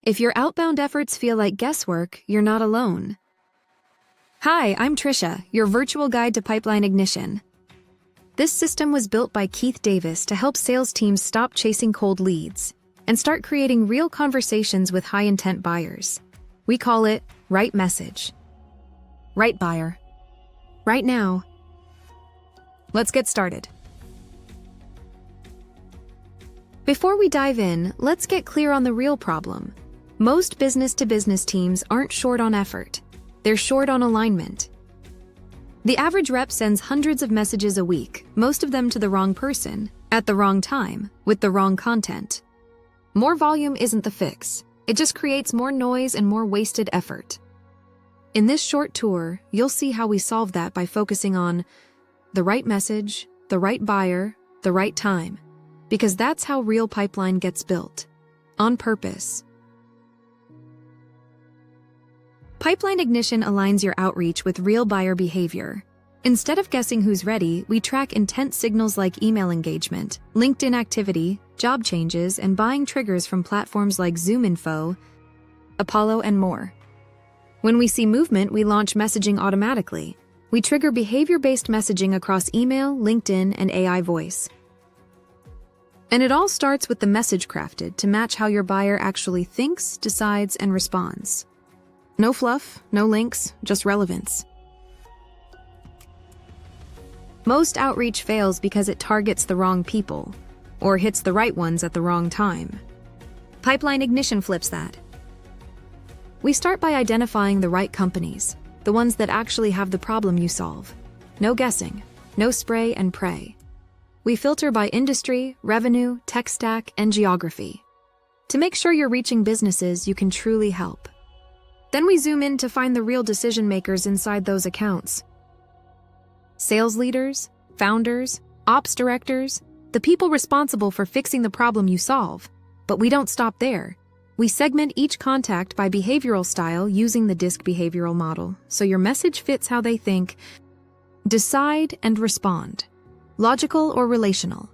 If your outbound efforts feel like guesswork, you're not alone. Hi, I'm Trisha, your virtual guide to pipeline ignition. This system was built by Keith Davis to help sales teams stop chasing cold leads and start creating real conversations with high-intent buyers. We call it right message. Right buyer. Right now. Let's get started. Before we dive in, let's get clear on the real problem. Most business-to-business teams aren't short on effort. They're short on alignment. The average rep sends hundreds of messages a week, most of them to the wrong person, at the wrong time, with the wrong content. More volume isn't the fix. It just creates more noise and more wasted effort. In this short tour, you'll see how we solve that by focusing on the right message, the right buyer, the right time, because that's how real pipeline gets built. On purpose. Pipeline Ignition aligns your outreach with real buyer behavior. Instead of guessing who's ready, we track intent signals like email engagement, LinkedIn activity, job changes, and buying triggers from platforms like ZoomInfo, Apollo, and more. When we see movement, we launch messaging automatically. We trigger behavior-based messaging across email, LinkedIn, and AI voice. And it all starts with the message crafted to match how your buyer actually thinks, decides, and responds. No fluff, no links, just relevance. Most outreach fails because it targets the wrong people, or hits the right ones at the wrong time. Pipeline Ignition flips that. We start by identifying the right companies, the ones that actually have the problem you solve. No guessing, no spray and pray. We filter by industry, revenue, tech stack, and geography, to make sure you're reaching businesses you can truly help. Then we zoom in to find the real decision makers inside those accounts. Sales leaders, founders, ops directors, the people responsible for fixing the problem you solve. But we don't stop there. We segment each contact by behavioral style using the DISC behavioral model, so your message fits how they think, decide, and respond. Logical or relational,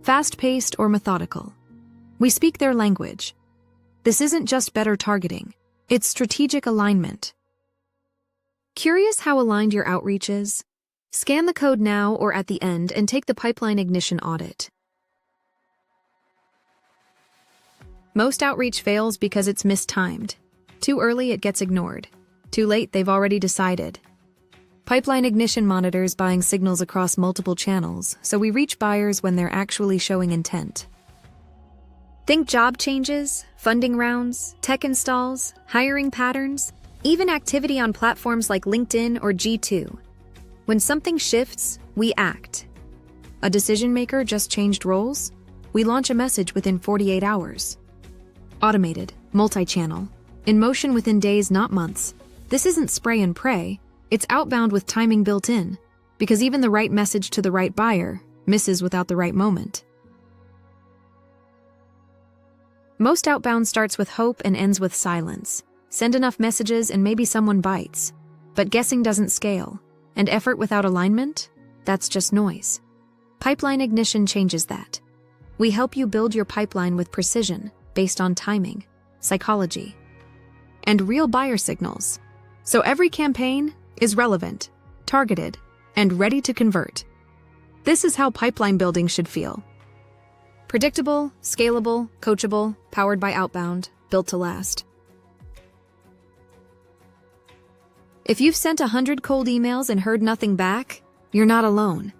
fast-paced or methodical. We speak their language. This isn't just better targeting. It's strategic alignment. Curious how aligned your outreach is? Scan the code now or at the end and take the Pipeline Ignition audit. Most outreach fails because it's mistimed. Too early, it gets ignored. Too late, they've already decided. Pipeline Ignition monitors buying signals across multiple channels, so we reach buyers when they're actually showing intent. Think job changes, funding rounds, tech installs, hiring patterns, even activity on platforms like LinkedIn or G2. When something shifts, we act. A decision maker just changed roles? We launch a message within 48 hours. Automated, multi-channel, in motion within days, not months. This isn't spray and pray, it's outbound with timing built in, because even the right message to the right buyer misses without the right moment. Most outbound starts with hope and ends with silence. Send enough messages and maybe someone bites. But guessing doesn't scale. And effort without alignment? That's just noise. Pipeline Ignition changes that. We help you build your pipeline with precision, based on timing, psychology, and real buyer signals. So every campaign is relevant, targeted, and ready to convert. This is how pipeline building should feel. Predictable, scalable, coachable, powered by Outbound, built to last. If you've sent 100 cold emails and heard nothing back, you're not alone.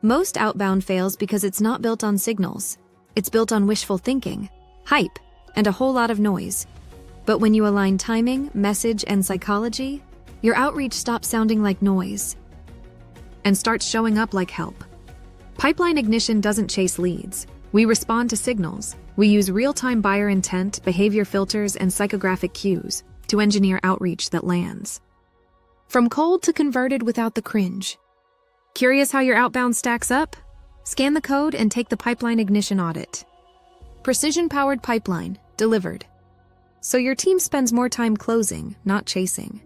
Most outbound fails because it's not built on signals. It's built on wishful thinking, hype, and a whole lot of noise. But when you align timing, message, and psychology, your outreach stops sounding like noise and starts showing up like help. Pipeline Ignition doesn't chase leads. We respond to signals. We use real-time buyer intent, behavior filters, and psychographic cues to engineer outreach that lands. From cold to converted without the cringe. Curious how your outbound stacks up? Scan the code and take the Pipeline Ignition audit. Precision-powered pipeline, delivered. So your team spends more time closing, not chasing.